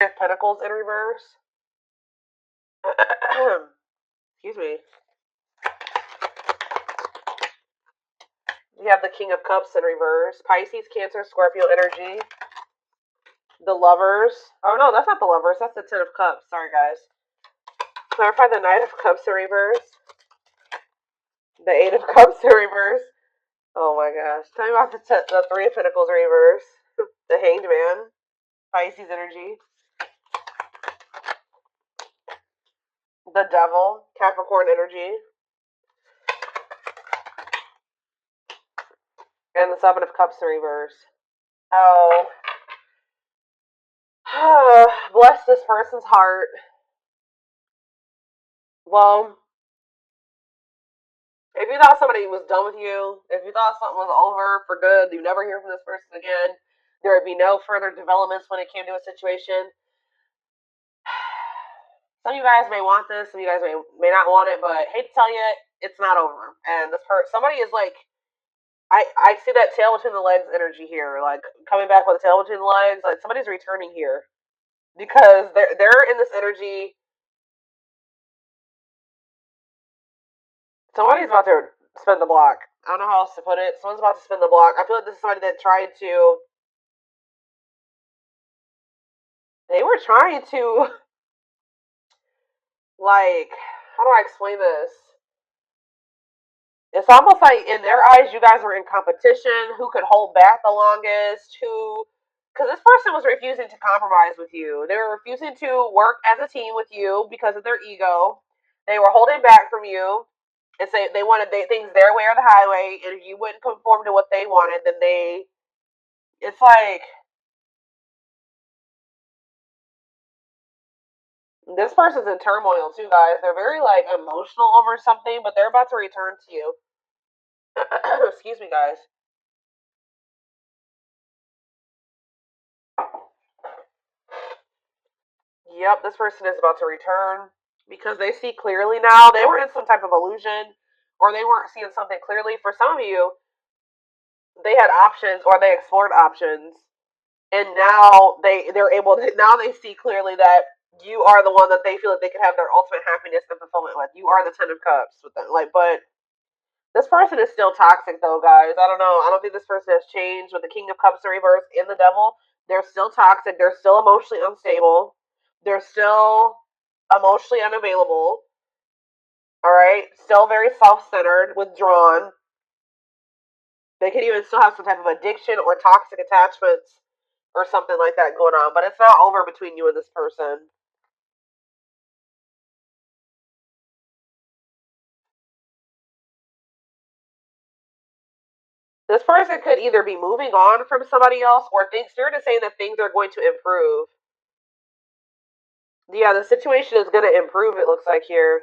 Pentacles in reverse. Excuse me. You have the King of Cups in reverse. Pisces, Cancer, Scorpio energy. The Lovers. Oh no, that's not the Lovers. That's the Ten of Cups. Sorry, guys. Clarify the Knight of Cups in reverse. The Eight of Cups in reverse. Oh my gosh. Tell me about the Three of Pentacles in reverse. The Hanged Man. Pisces energy. The Devil. Capricorn energy. And the Seven of Cups in reverse. Oh. Bless this person's heart. Well, if you thought somebody was done with you, if you thought something was over for good, you never hear from this person again, there would be no further developments when it came to a situation. Some of you guys may want this, some of you guys may not want it, but hate to tell you, it's not over. And this somebody is like, I see that tail between the legs energy here, like coming back with a tail between the legs. Like somebody's returning here because they're in this energy. Somebody's about to spin the block. I don't know how else to put it. Someone's about to spin the block. I feel like this is somebody that tried to. They were trying to, like, how do I explain this? It's almost like in their eyes, you guys were in competition. Who could hold back the longest? Because this person was refusing to compromise with you. They were refusing to work as a team with you because of their ego. They were holding back from you and say they wanted things their way or the highway. And if you wouldn't conform to what they wanted, then it's like, this person's in turmoil too, guys. They're very like emotional over something, but they're about to return to you. Excuse me, guys. Yep, this person is about to return because they see clearly now. They were in some type of illusion or they weren't seeing something clearly. For some of you, they had options or they explored options. And now they're able to, now they see clearly that you are the one that they feel that they could have their ultimate happiness and fulfillment with. You are the Ten of Cups with them. Like, but this person is still toxic though, guys. I don't know. I don't think this person has changed with the King of Cups in reverse and the Devil. They're still toxic. They're still emotionally unstable. They're still emotionally unavailable. All right, still very self-centered, withdrawn. They could even still have some type of addiction or toxic attachments or something like that going on, but it's not over between you and this person. This person could either be moving on from somebody else or Spirit is saying that things are going to improve. Yeah, the situation is going to improve, it looks like here.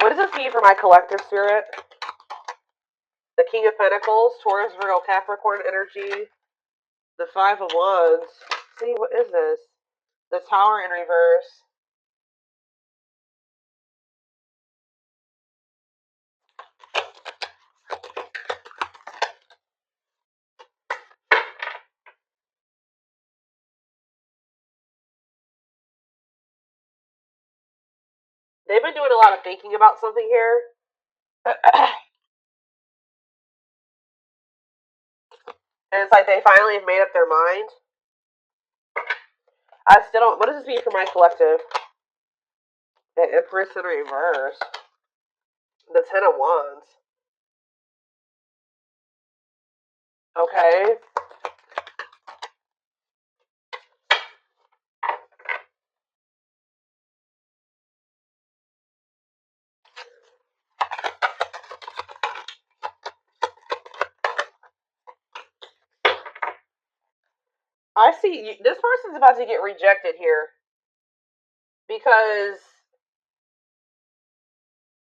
What does this mean for my collective spirit? The King of Pentacles, Taurus, Virgo, Capricorn energy. The Five of Wands. See, what is this? The Tower in reverse. They've been doing a lot of thinking about something here. And it's like they finally have made up their mind. I still don't. What does this mean for my collective? The Empress in reverse. The Ten of Wands. Okay. I see. This person's about to get rejected here. Because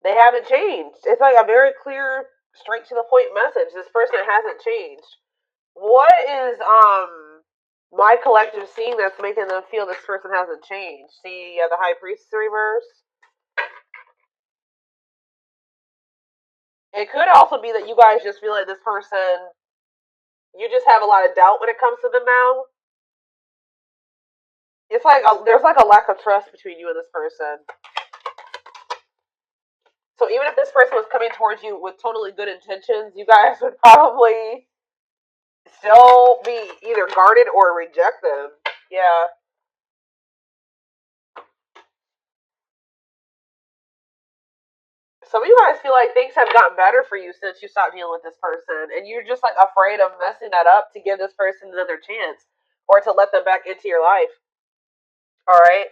they haven't changed. It's like a very clear, straight to the point message. This person hasn't changed. What is my collective seeing that's making them feel this person hasn't changed? See, the High Priestess reverse. It could also be that you guys just feel like this person, you just have a lot of doubt when it comes to them now. It's like there's like a lack of trust between you and this person. So even if this person was coming towards you with totally good intentions, you guys would probably still be either guarded or reject them. Yeah. Some of you guys feel like things have gotten better for you since you stopped dealing with this person, and you're just like afraid of messing that up to give this person another chance or to let them back into your life. All right.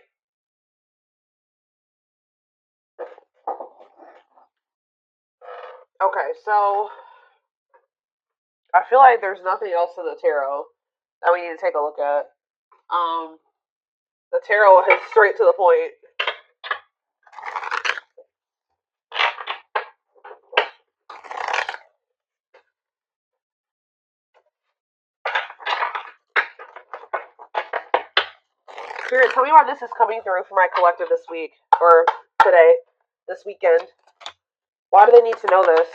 Okay, so I feel like there's nothing else in the tarot that we need to take a look at. The tarot is straight to the point. Spirit, tell me why this is coming through for my collective this week or today, this weekend. Why do they need to know this?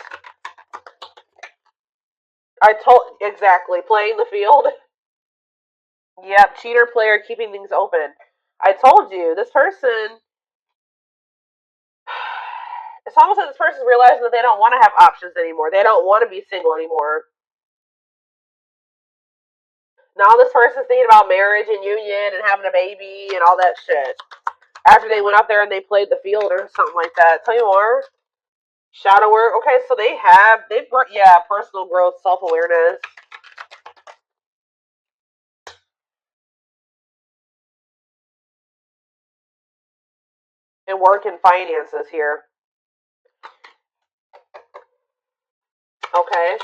I told exactly playing the field. Yep, cheater player keeping things open. I told you this person. It's almost like this person's realizing that they don't want to have options anymore. They don't want to be single anymore. Now this person's thinking about marriage and union and having a baby and all that shit. After they went out there and they played the field or something like that. Tell you more. Shadow work. Okay, so they've brought, yeah, personal growth, self-awareness. And work and finances here. Okay.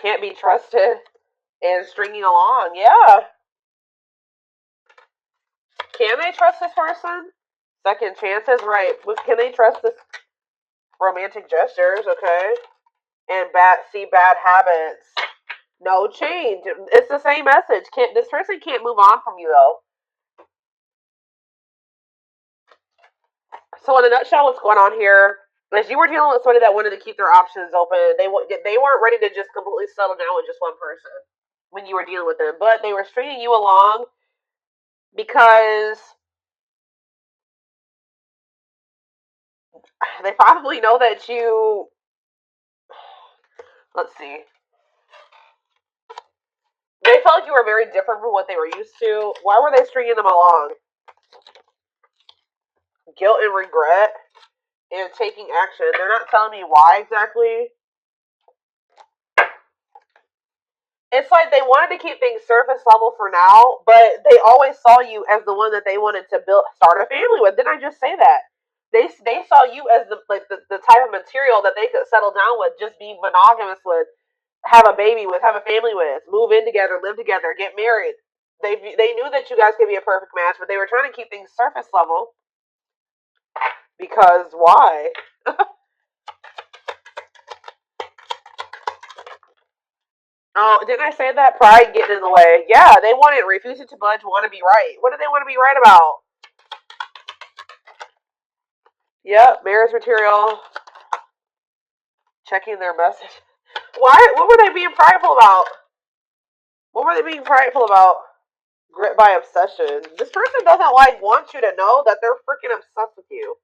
Can't be trusted and stringing along. Yeah. Can they trust this person? Second chances, right. Can they trust this romantic gestures? Okay. And bad habits. No change. It's the same message. This person can't move on from you though. So in a nutshell, what's going on here? As you were dealing with somebody that wanted to keep their options open, they weren't ready to just completely settle down with just one person when you were dealing with them, but they were stringing you along because they probably know that you. Let's see. They felt like you were very different from what they were used to. Why were they stringing them along? Guilt and regret and taking action. They're not telling me why exactly. It's like they wanted to keep things surface level for now, but they always saw you as the one that they wanted to start a family with. Didn't I just say that? They saw you as the type of material that they could settle down with, just be monogamous with, have a baby with, have a family with, move in together, live together, get married. They knew that you guys could be a perfect match, but they were trying to keep things surface level. Because why? Oh, didn't I say that? Pride getting in the way. Yeah, they wanted refusing to budge, want to be right. What do they want to be right about? Yep, marriage material. Checking their message. Why? What were they being prideful about? What were they being prideful about? Grit by obsession. This person doesn't want you to know that they're freaking obsessed with you.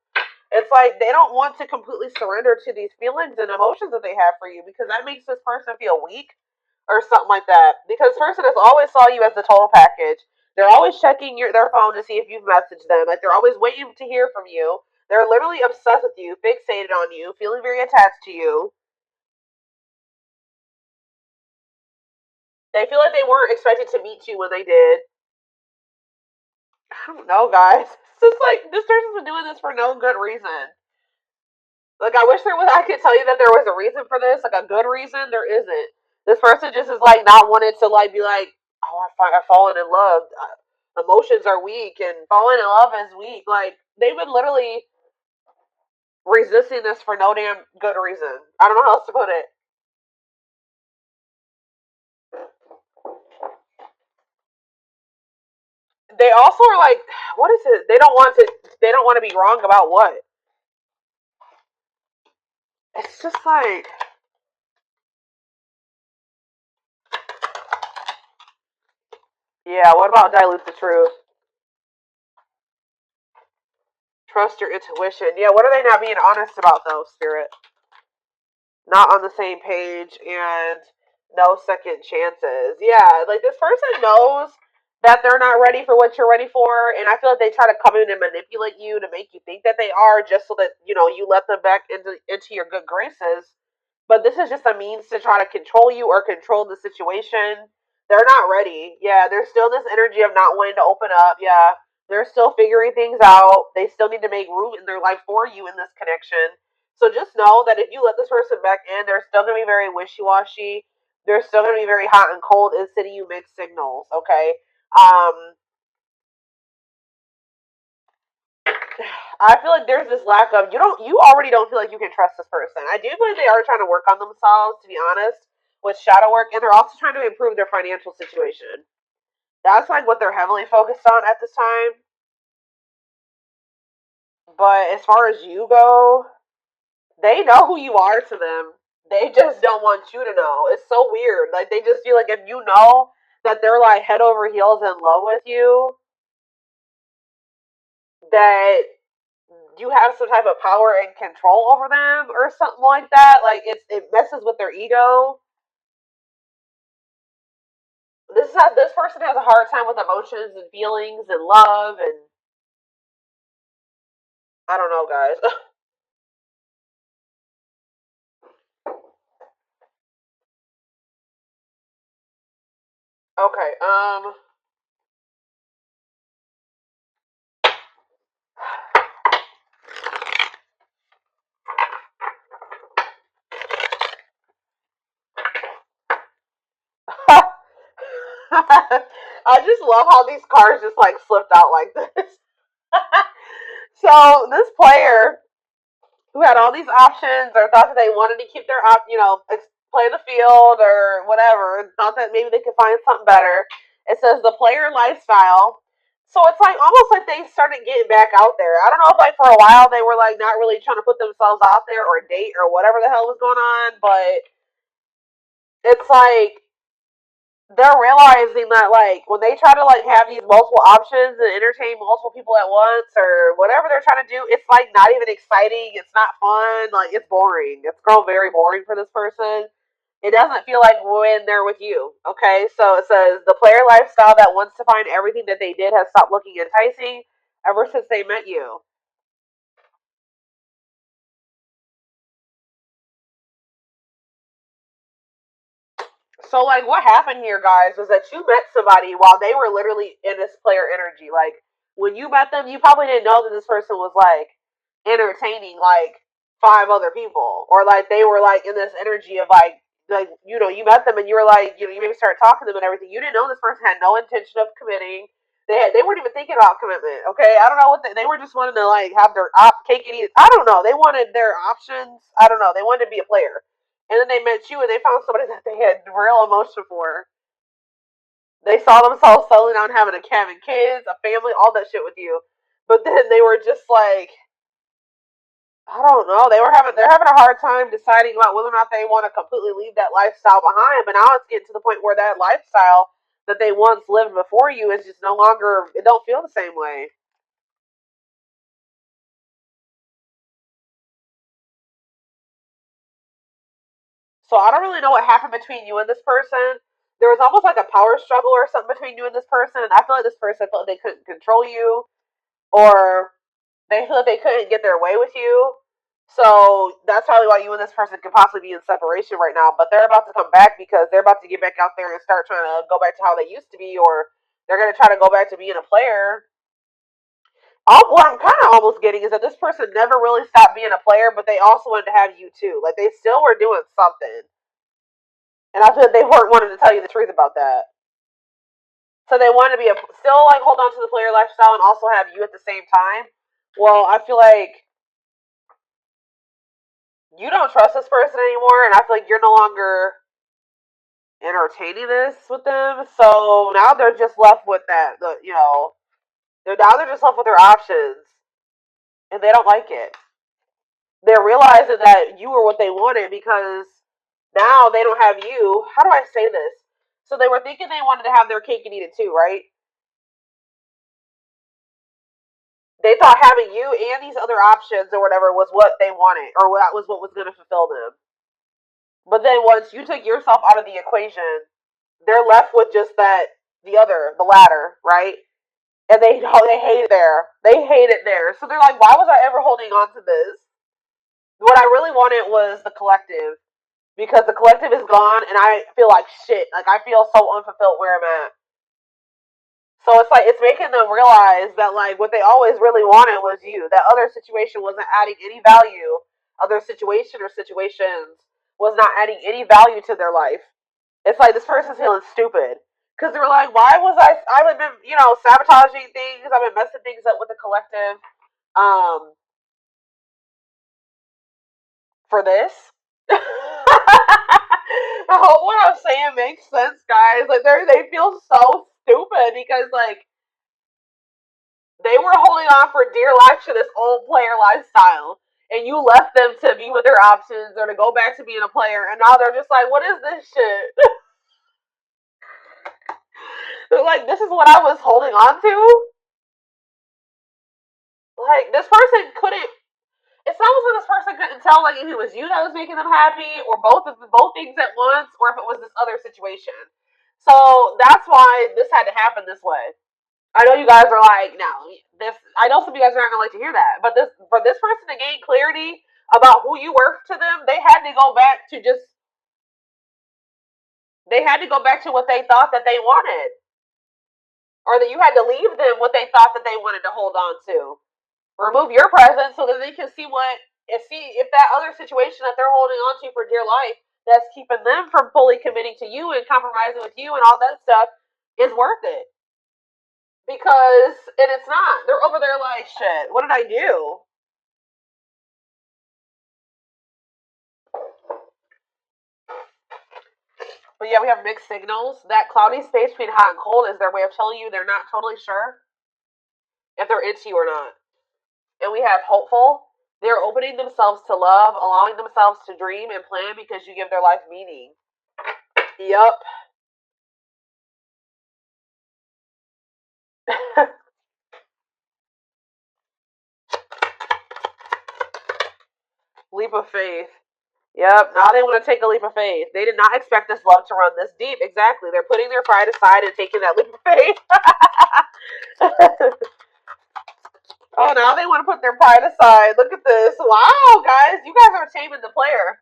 It's like they don't want to completely surrender to these feelings and emotions that they have for you because that makes this person feel weak or something like that. Because this person has always saw you as the total package. They're always checking their phone to see if you've messaged them. Like they're always waiting to hear from you. They're literally obsessed with you, fixated on you, feeling very attached to you. They feel like they weren't expected to meet you when they did. I don't know, guys. It's just like this person's been doing this for no good reason. Like I wish I could tell you that there was a reason for this, like a good reason. There isn't. This person just is like not wanting to like be like, oh, I've fallen in love. Emotions are weak, and falling in love is weak. Like they've been literally resisting this for no damn good reason. I don't know how else to put it. They also are like, what is it? They don't want to. They don't want to be wrong about what. It's just like, yeah, what about dilute the truth? Trust your intuition. Yeah, what are they not being honest about though, Spirit? Not on the same page and no second chances. Yeah, like this person knows that they're not ready for what you're ready for, and I feel like they try to come in and manipulate you to make you think that they are, just so that you let them back into your good graces. But this is just a means to try to control you or control the situation. They're not ready. Yeah, there's still this energy of not wanting to open up. Yeah, they're still figuring things out. They still need to make room in their life for you in this connection. So just know that if you let this person back in, they're still going to be very wishy-washy. They're still going to be very hot and cold and sending you mixed signals, okay? I feel like there's this lack of, you already don't feel like you can trust this person. I do believe they are trying to work on themselves, to be honest, with shadow work, and they're also trying to improve their financial situation. That's like what they're heavily focused on at this time. But as far as you go, they know who you are to them. They just don't want you to know. It's so weird. Like they just feel like if you know that they're like head over heels in love with you, that you have some type of power and control over them or something like that. Like it messes with their ego. This person has a hard time with emotions and feelings and love, and I don't know, guys. Okay, I just love how these cards just like slipped out like this. So this player who had all these options or thought that they wanted to keep their play the field or whatever, thought that maybe they could find something better. It says the player lifestyle. So it's like almost like they started getting back out there. I don't know if like for a while they were like not really trying to put themselves out there or date or whatever the hell was going on, but it's like they're realizing that like when they try to like have these multiple options and entertain multiple people at once or whatever they're trying to do, it's like not even exciting. It's not fun. Like it's boring. It's grown very boring for this person. It doesn't feel like when they're with you. Okay, so it says the player lifestyle that wants to find everything that they did has stopped looking enticing ever since they met you. So like what happened here, guys, was that you met somebody while they were literally in this player energy. Like when you met them, you probably didn't know that this person was like entertaining like five other people. Or like they were like in this energy of like you met them and you were like, you maybe started talking to them and everything. You didn't know this person had no intention of committing. They weren't even thinking about commitment. Okay, I don't know what they were just wanting to like have their cake and eat. I don't know. They wanted their options. I don't know. They wanted to be a player. And then they met you and they found somebody that they had real emotion for. They saw themselves settling down, having kids, a family, all that shit with you. But then they were just like, I don't know. They're having a hard time deciding about whether or not they want to completely leave that lifestyle behind. But now it's getting to the point where that lifestyle that they once lived before you is just no longer. It don't feel the same way. So I don't really know what happened between you and this person. There was almost like a power struggle or something between you and this person, and I feel like this person felt like they couldn't control you, or they feel like they couldn't get their way with you. So that's probably why you and this person could possibly be in separation right now. But they're about to come back because they're about to get back out there and start trying to go back to how they used to be, or they're going to try to go back to being a player. What I'm kind of almost getting is that this person never really stopped being a player, but they also wanted to have you too. Like they still were doing something, and I feel like they weren't wanting to tell you the truth about that. So they wanted to be still like hold on to the player lifestyle and also have you at the same time. Well, I feel like you don't trust this person anymore, and I feel like you're no longer entertaining this with them. So now they're just left with that. They're just left with their options, and they don't like it. They're realizing that you were what they wanted because now they don't have you. How do I say this? So they were thinking they wanted to have their cake and eat it too, right? They thought having you and these other options or whatever was what they wanted, or that was what was going to fulfill them. But then once you took yourself out of the equation, they're left with just that, the latter, right? And they hate it there. They hate it there. So they're like, why was I ever holding on to this? What I really wanted was the collective, because the collective is gone, and I feel like shit. Like I feel so unfulfilled where I'm at. So it's like it's making them realize that like what they always really wanted was you. That other situation wasn't adding any value. Other situation or situations was not adding any value to their life. It's like this person's feeling stupid because they're like, why was I've been sabotaging things. I've been messing things up with the collective. For this. I hope what I'm saying makes sense, guys. Like they feel so stupid because like they were holding on for dear life to this old player lifestyle, and you left them to be with their options or to go back to being a player, and now they're just like, what is this shit? They're like, this is what I was holding on to. Like this person couldn't. It's almost like this person couldn't tell like if it was you that was making them happy, or both things at once, or if it was this other situation. So that's why this had to happen this way. I know you guys are like, no, this. I know some of you guys aren't gonna like to hear that, but this for this person to gain clarity about who you were to them, they had to go back to what they thought that they wanted, or that you had to leave them what they thought that they wanted to hold on to. Remove your presence so that they can see if that other situation that they're holding on to for dear life that's keeping them from fully committing to you and compromising with you and all that stuff is worth it. Because and it's not. They're over there like, shit, what did I do? But yeah, we have mixed signals. That cloudy space between hot and cold is their way of telling you they're not totally sure if they're into you or not. And we have hopeful. They're opening themselves to love, allowing themselves to dream and plan because you give their life meaning. Yup. Leap of faith. Yep. Now they want to take a leap of faith. They did not expect this love to run this deep. Exactly. They're putting their pride aside and taking that leap of faith. Oh, now they want to put their pride aside. Look at this. Wow, guys. You guys are taming the player.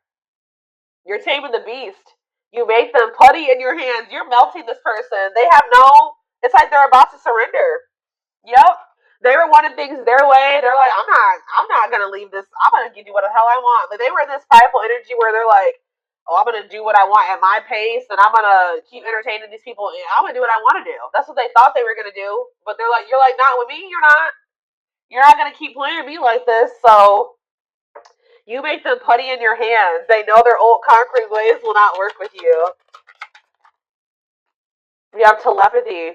You're taming the beast. You make them putty in your hands. You're melting this person. They have no. It's like they're about to surrender. Yep. They were wanting things their way. They're like, I'm not gonna leave this. I'm gonna do what the hell I want. Like they were in this prideful energy where they're like, oh, I'm gonna do what I want at my pace, and I'm gonna keep entertaining these people. And I'm gonna do what I want to do. That's what they thought they were gonna do. But they're like, you're like, not with me. You're not. You're not gonna keep playing me like this. So you make them putty in your hands. They know their old concrete ways will not work with you. You have telepathy.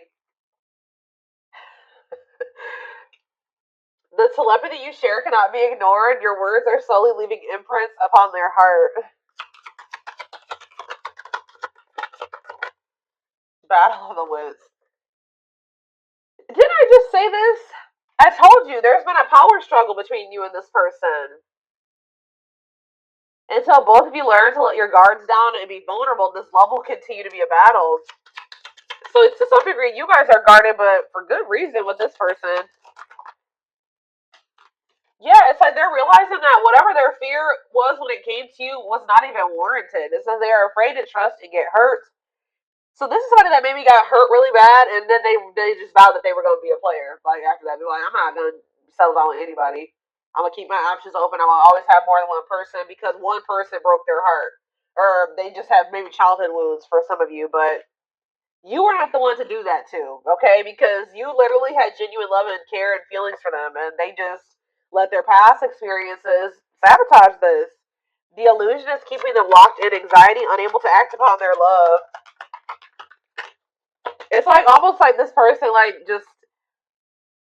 The telepathy you share cannot be ignored. Your words are slowly leaving imprints upon their heart. Battle of the Wits. Didn't I just say this? I told you there's been a power struggle between you and this person. Until both of you learn to let your guards down and be vulnerable, this love will continue to be a battle. So to some degree, you guys are guarded, but for good reason with this person. Yeah, it's like they're realizing that whatever their fear was when it came to you was not even warranted. It's that they are afraid to trust and get hurt. So this is somebody that maybe got hurt really bad, and then they just vowed that they were going to be a player. Like after that, they're like, I'm not going to settle down with anybody. I'm gonna keep my options open. I'm gonna always have more than one person because one person broke their heart, or they just have maybe childhood wounds for some of you. But you were not the one to do that too, okay? Because you literally had genuine love and care and feelings for them, and they just let their past experiences sabotage this. The illusion is keeping them locked in anxiety, unable to act upon their love. It's like almost like this person like just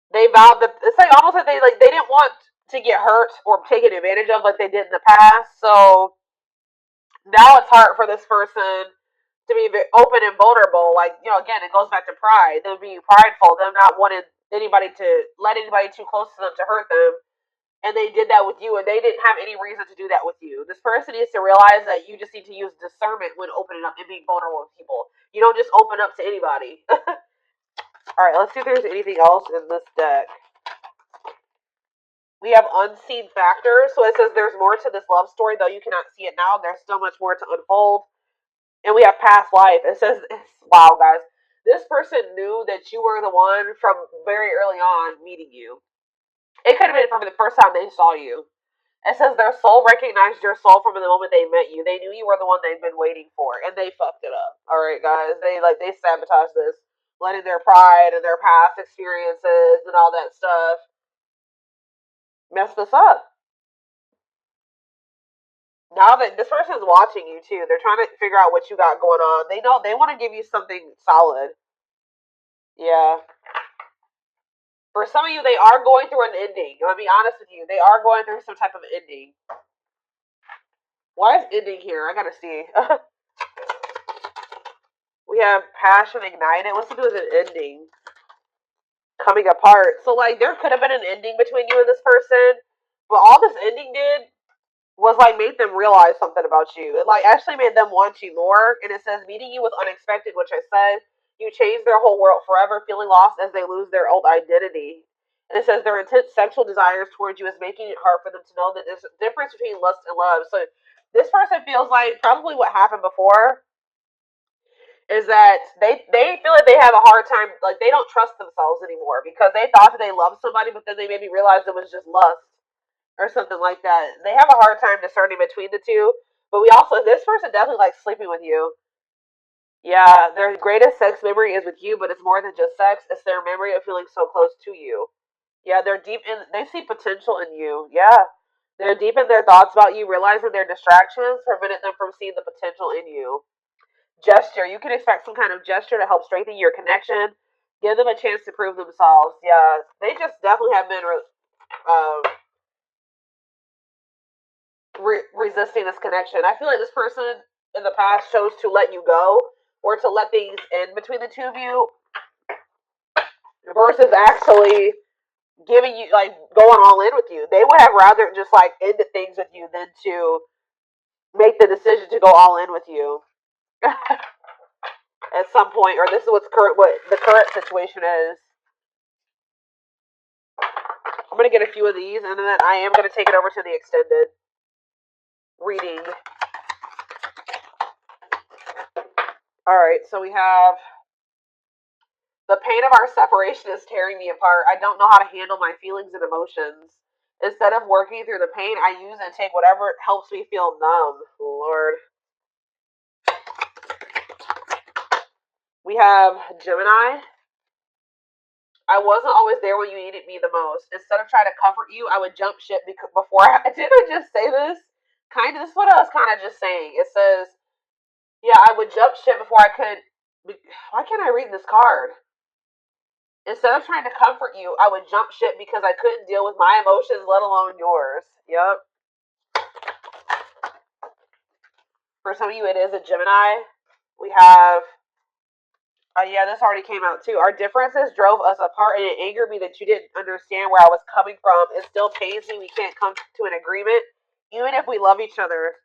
they vowed that it's like almost like they didn't want to get hurt or taken advantage of like they did in the past. So now it's hard for this person to be open and vulnerable. Like, again, it goes back to pride. Them being prideful, them not wanting anybody to let anybody too close to them to hurt them. And they did that with you, and they didn't have any reason to do that with you. This person needs to realize that you just need to use discernment when opening up and being vulnerable with people. You don't just open up to anybody. All right, let's see if there's anything else in this deck. We have unseen factors. So it says there's more to this love story, though you cannot see it now. There's still much more to unfold. And we have past life. It says, wow, guys. This person knew that you were the one from very early on meeting you. It could have been from the first time they saw you. It says their soul recognized your soul from the moment they met you. They knew you were the one they'd been waiting for, and they fucked it up. All right, guys. They sabotaged this, letting their pride and their past experiences and all that stuff mess this up. Now that this person's watching you too, they're trying to figure out what you got going on. They know they want to give you something solid. Yeah. For some of you, they are going through an ending. I'm gonna be honest with you. They are going through some type of ending. Why is ending here? I gotta see. We have passion ignited. What's to do with an ending? Coming apart. So, like, there could have been an ending between you and this person, but all this ending did was, like, made them realize something about you. It, like, actually made them want you more. And it says, meeting you was unexpected, which I said. You changed their whole world forever, feeling lost as they lose their old identity. And it says their intense sexual desires towards you is making it hard for them to know that there's a difference between lust and love. So this person feels like probably what happened before is that they feel like they have a hard time, like they don't trust themselves anymore because they thought that they loved somebody, but then they maybe realized it was just lust or something like that. They have a hard time discerning between the two. But we also, this person definitely likes sleeping with you. Yeah, their greatest sex memory is with you, but it's more than just sex. It's their memory of feeling so close to you. Yeah, they're deep in, they see potential in you. Yeah. They're deep in their thoughts about you, realizing their distractions prevented them from seeing the potential in you. Gesture. You can expect some kind of gesture to help strengthen your connection. Give them a chance to prove themselves. Yeah, they just definitely have been resisting this connection. I feel like this person in the past chose to let you go or to let things end between the two of you versus actually giving you, like, going all in with you. They would have rather just, like, ended things with you than to make the decision to go all in with you at some point. Or this is what the current situation is. I'm going to get a few of these, and then I am going to take it over to the extended reading. Alright, so we have the pain of our separation is tearing me apart. I don't know how to handle my feelings and emotions. Instead of working through the pain, I use and take whatever helps me feel numb. Lord. We have Gemini. I wasn't always there when you needed me the most. Instead of trying to comfort you, I would jump ship before did I just say this? This is what I was kind of just saying. It says, yeah, I would jump ship before I could. Why can't I read this card? Instead of trying to comfort you, I would jump ship because I couldn't deal with my emotions, let alone yours. Yep. For some of you, it is a Gemini. We have, yeah, this already came out too. Our differences drove us apart, and it angered me that you didn't understand where I was coming from. It still pains me we can't come to an agreement, even if we love each other.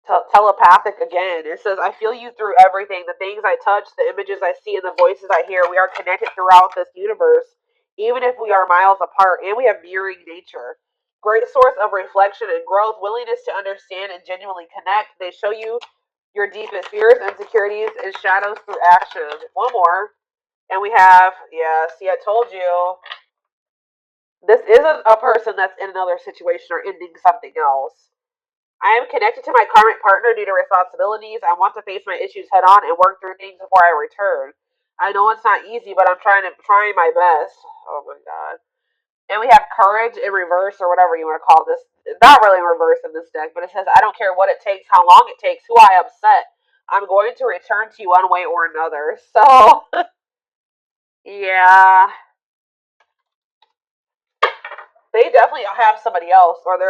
Telepathic again. It says, I feel you through everything. The things I touch, the images I see, and the voices I hear. We are connected throughout this universe, even if we are miles apart, and we have mirroring nature. Great source of reflection and growth, willingness to understand and genuinely connect. They show you your deepest fears, insecurities, and shadows through action. One more. And we have, yeah, see, I told you. This isn't a person that's in another situation or ending something else. I am connected to my current partner due to responsibilities. I want to face my issues head on and work through things before I return. I know it's not easy, but I'm trying my best. Oh my god. And we have courage in reverse, or whatever you want to call this. Not really in reverse in this deck, but it says, I don't care what it takes, how long it takes, who I upset. I'm going to return to you one way or another. So, yeah. They definitely have somebody else, or they're